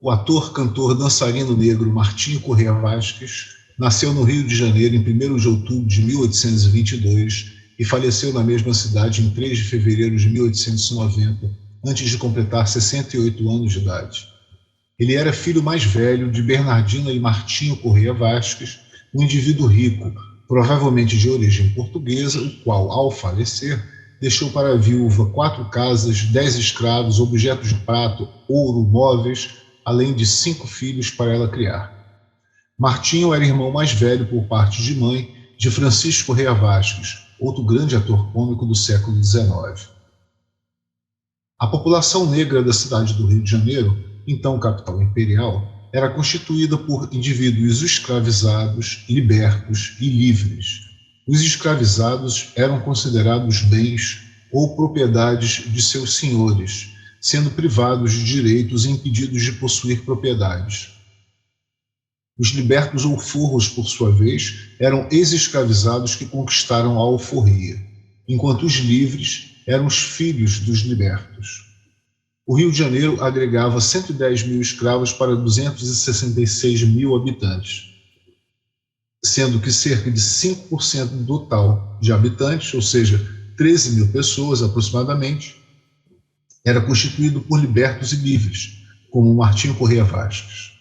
O ator, cantor, dançarino negro Martinho Corrêa Vasques nasceu no Rio de Janeiro em 1º de outubro de 1822 e faleceu na mesma cidade em 3 de fevereiro de 1890, antes de completar 68 anos de idade. Ele era filho mais velho de Bernardina e Martinho Corrêa Vasques, um indivíduo rico, provavelmente de origem portuguesa, o qual, ao falecer, deixou para a viúva 4 casas, 10 escravos, objetos de prata, ouro, móveis, além de 5 filhos para ela criar. Martinho era irmão mais velho por parte de mãe de Francisco Corrêa Vasques, outro grande ator cômico do século XIX. A população negra da cidade do Rio de Janeiro, então capital imperial, era constituída por indivíduos escravizados, libertos e livres. Os escravizados eram considerados bens ou propriedades de seus senhores, sendo privados de direitos e impedidos de possuir propriedades. Os libertos ou furros, por sua vez, eram ex-escravizados que conquistaram a alforria, enquanto os livres eram os filhos dos libertos. O Rio de Janeiro agregava 110 mil escravos para 266 mil habitantes, sendo que cerca de 5% do total de habitantes, ou seja, 13 mil pessoas aproximadamente, era constituído por libertos e livres, como Martinho Corrêa Vasques.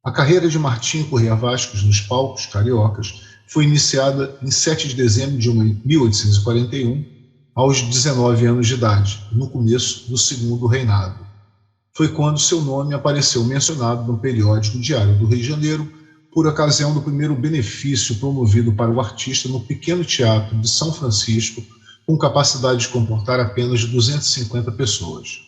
A carreira de Martinho Corrêa Vasques nos palcos cariocas foi iniciada em 7 de dezembro de 1841, aos 19 anos de idade, no começo do segundo reinado. Foi quando seu nome apareceu mencionado no periódico Diário do Rio de Janeiro, por ocasião do primeiro benefício promovido para o artista no pequeno teatro de São Francisco, com capacidade de comportar apenas 250 pessoas.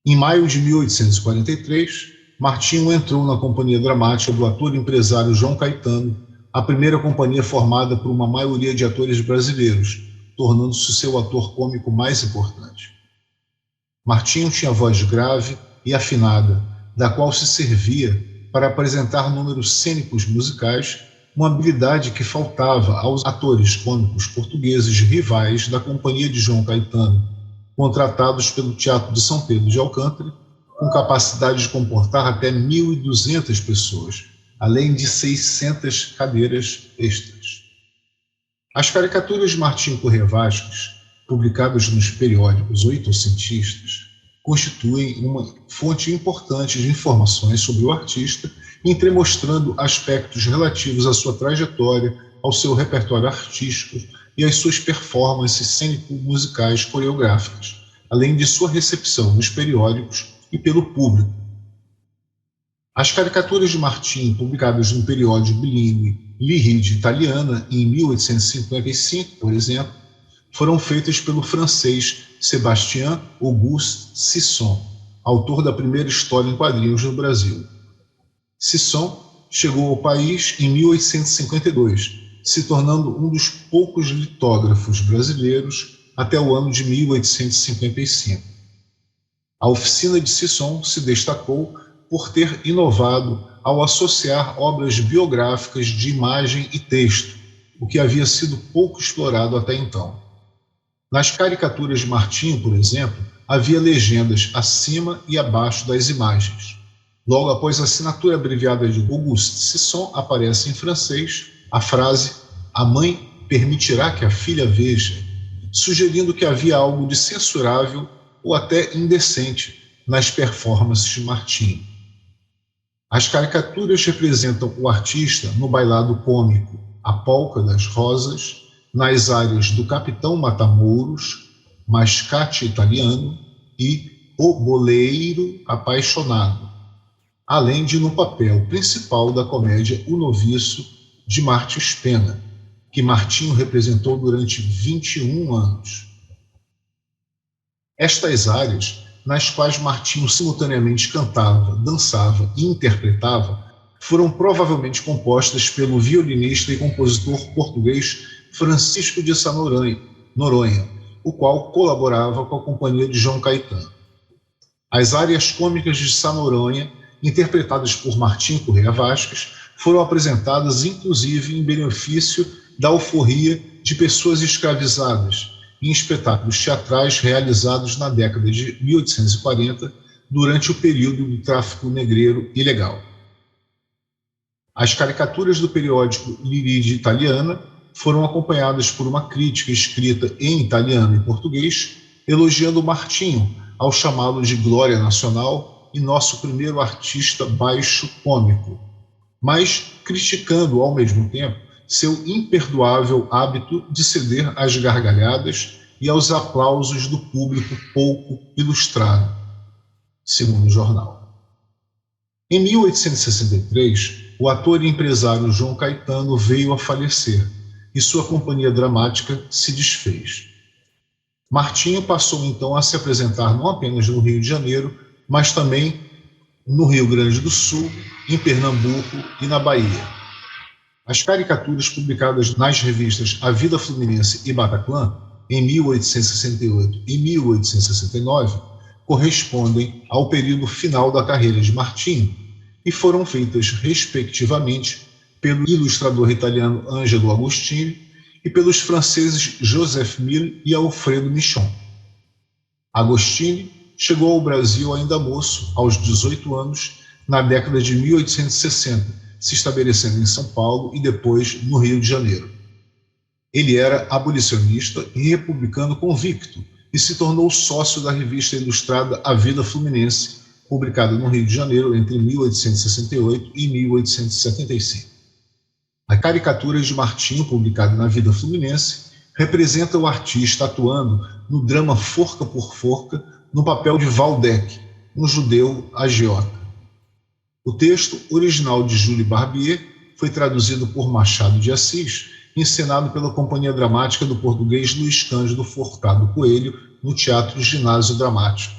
Em maio de 1843, Martinho entrou na companhia dramática do ator e empresário João Caetano, a primeira companhia formada por uma maioria de atores brasileiros, tornando-se seu ator cômico mais importante. Martinho tinha voz grave e afinada, da qual se servia para apresentar números cênicos musicais, uma habilidade que faltava aos atores cômicos portugueses rivais da companhia de João Caetano, contratados pelo Teatro de São Pedro de Alcântara, com capacidade de comportar até 1.200 pessoas, além de 600 cadeiras extras. As caricaturas de Martinho Corrêa Vasques, publicadas nos periódicos oitocentistas, constituem uma fonte importante de informações sobre o artista, entremostrando aspectos relativos à sua trajetória, ao seu repertório artístico e às suas performances cênico-musicais coreográficas, além de sua recepção nos periódicos e pelo público. As caricaturas de Martinho, publicadas no periódico bilíngue L'Iride Italiana, em 1855, por exemplo, foram feitas pelo francês Sébastien Auguste Sisson, autor da primeira história em quadrinhos no Brasil. Sisson chegou ao país em 1852, se tornando um dos poucos litógrafos brasileiros até o ano de 1855. A oficina de Sisson se destacou por ter inovado ao associar obras biográficas de imagem e texto, o que havia sido pouco explorado até então. Nas caricaturas de Martinho, por exemplo, havia legendas acima e abaixo das imagens. Logo após a assinatura abreviada de Auguste Sisson, aparece em francês a frase "A mãe permitirá que a filha veja", sugerindo que havia algo de censurável ou até indecente nas performances de Martinho. As caricaturas representam o artista no bailado cômico A Polca das Rosas, nas áreas do Capitão Matamouros, Mascate Italiano e O Boleiro Apaixonado, além de no papel principal da comédia O Noviço, de Martins Pena, que Martinho representou durante 21 anos. Estas áreas, nas quais Martinho simultaneamente cantava, dançava e interpretava, foram provavelmente compostas pelo violinista e compositor português Francisco de Sá Noronha, o qual colaborava com a companhia de João Caetano. As áreas cômicas de Sá Noronha, interpretadas por Martinho Corrêa Vasques, foram apresentadas inclusive em benefício da alforria de pessoas escravizadas, em espetáculos teatrais realizados na década de 1840, durante o período do tráfico negreiro ilegal. As caricaturas do periódico L'Iride Italiana foram acompanhadas por uma crítica escrita em italiano e português, elogiando Martinho ao chamá-lo de glória nacional e nosso primeiro artista baixo cômico, mas criticando ao mesmo tempo seu imperdoável hábito de ceder às gargalhadas e aos aplausos do público pouco ilustrado, segundo o jornal. Em 1863, o ator e empresário João Caetano veio a falecer e sua companhia dramática se desfez. Martinho passou então a se apresentar não apenas no Rio de Janeiro, mas também no Rio Grande do Sul, em Pernambuco e na Bahia. As caricaturas publicadas nas revistas A Vida Fluminense e Bataclan, em 1868 e 1869, correspondem ao período final da carreira de Martinho e foram feitas, respectivamente, pelo ilustrador italiano Angelo Agostini e pelos franceses Joseph Mille e Alfredo Michon. Agostini chegou ao Brasil ainda moço, aos 18 anos, na década de 1860, se estabelecendo em São Paulo e depois no Rio de Janeiro. Ele era abolicionista e republicano convicto e se tornou sócio da revista ilustrada A Vida Fluminense, publicada no Rio de Janeiro entre 1868 e 1875. A caricatura de Martinho, publicada na Vida Fluminense, representa o artista atuando no drama Forca por Forca, no papel de Valdec, um judeu agiota. O texto, original de Júlio Barbier, foi traduzido por Machado de Assis, encenado pela Companhia Dramática do português Luiz Cândido Furtado Coelho, no Teatro Ginásio Dramático.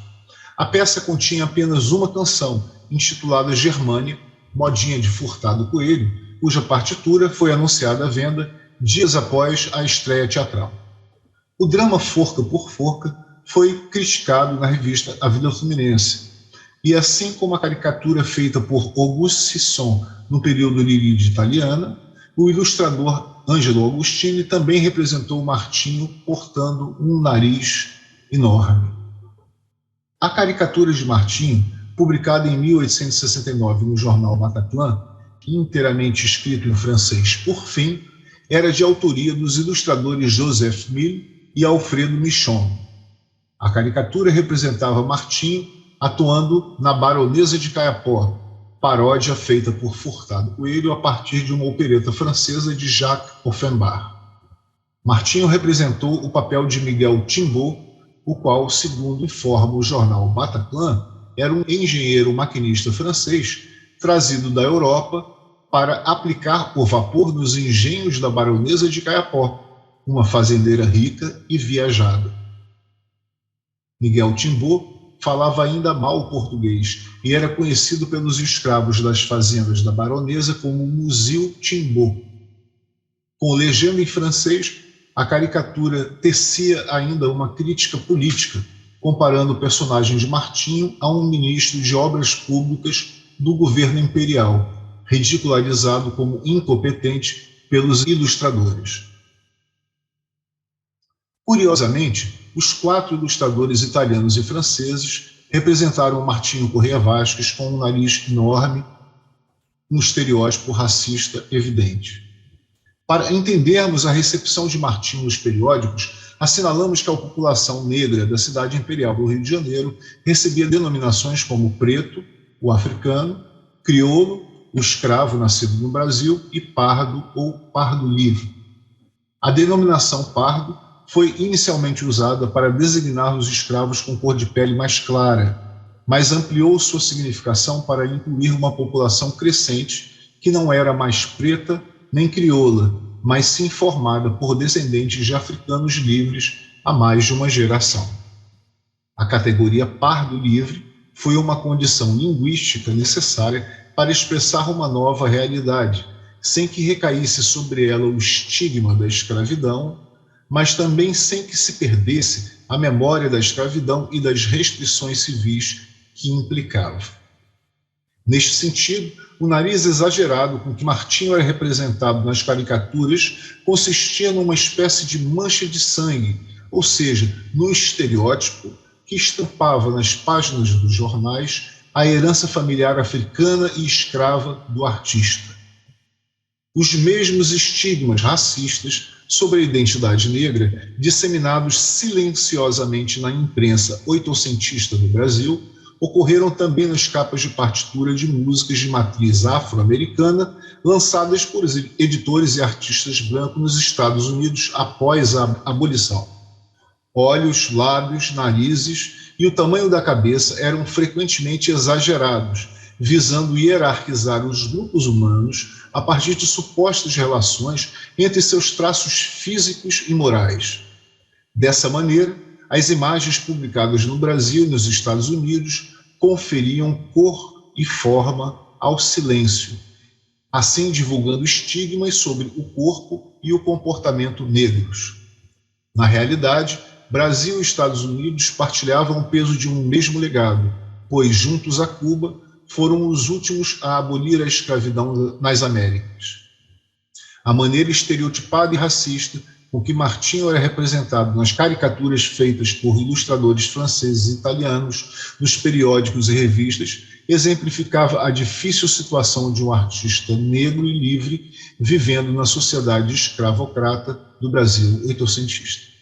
A peça continha apenas uma canção, intitulada Germânia, modinha de Furtado Coelho, cuja partitura foi anunciada à venda dias após a estreia teatral. O drama Forca por Forca foi criticado na revista A Vida Fluminense, e assim como a caricatura feita por Auguste Sisson no período L'Iride Italiana, o ilustrador Angelo Agostini também representou Martinho portando um nariz enorme. A caricatura de Martinho, publicada em 1869 no jornal Bataclan, inteiramente escrito em francês por fim, era de autoria dos ilustradores Joseph Mille e Alfredo Michon. A caricatura representava Martinho atuando na Baronesa de Caiapó, paródia feita por Furtado Coelho a partir de uma opereta francesa de Jacques Offenbach. Martinho representou o papel de Miguel Timbaud, o qual, segundo informa o jornal Bataclan, era um engenheiro maquinista francês trazido da Europa para aplicar o vapor nos engenhos da Baronesa de Caiapó, uma fazendeira rica e viajada. Miguel Timbaud falava ainda mal português e era conhecido pelos escravos das fazendas da baronesa como Musil Timbaud. Com legenda em francês, a caricatura tecia ainda uma crítica política, comparando o personagem de Martinho a um ministro de obras públicas do governo imperial, ridicularizado como incompetente pelos ilustradores. Curiosamente, os 4 ilustradores italianos e franceses representaram Martinho Corrêa Vasques com um nariz enorme, um estereótipo racista evidente. Para entendermos a recepção de Martinho nos periódicos, assinalamos que a população negra da cidade imperial do Rio de Janeiro recebia denominações como preto, o africano, crioulo, o escravo nascido no Brasil e pardo ou pardo livre. A denominação pardo foi inicialmente usada para designar os escravos com cor de pele mais clara, mas ampliou sua significação para incluir uma população crescente que não era mais preta nem crioula, mas sim formada por descendentes de africanos livres há mais de uma geração. A categoria pardo livre foi uma condição linguística necessária para expressar uma nova realidade, sem que recaísse sobre ela o estigma da escravidão, mas também sem que se perdesse a memória da escravidão e das restrições civis que implicava. Neste sentido, o nariz exagerado com que Martinho era representado nas caricaturas consistia numa espécie de mancha de sangue, ou seja, no estereótipo, que estampava nas páginas dos jornais a herança familiar africana e escrava do artista. Os mesmos estigmas racistas sobre a identidade negra, disseminados silenciosamente na imprensa oitocentista do Brasil, ocorreram também nas capas de partitura de músicas de matriz afro-americana, lançadas por editores e artistas brancos nos Estados Unidos após a abolição. Olhos, lábios, narizes e o tamanho da cabeça eram frequentemente exagerados, visando hierarquizar os grupos humanos a partir de supostas relações entre seus traços físicos e morais. Dessa maneira, as imagens publicadas no Brasil e nos Estados Unidos conferiam cor e forma ao silêncio, assim divulgando estigmas sobre o corpo e o comportamento negros. Na realidade, Brasil e Estados Unidos partilhavam o peso de um mesmo legado, pois, juntos a Cuba, foram os últimos a abolir a escravidão nas Américas. A maneira estereotipada e racista com que Martinho era representado nas caricaturas feitas por ilustradores franceses e italianos, nos periódicos e revistas, exemplificava a difícil situação de um artista negro e livre vivendo na sociedade escravocrata do Brasil oitocentista.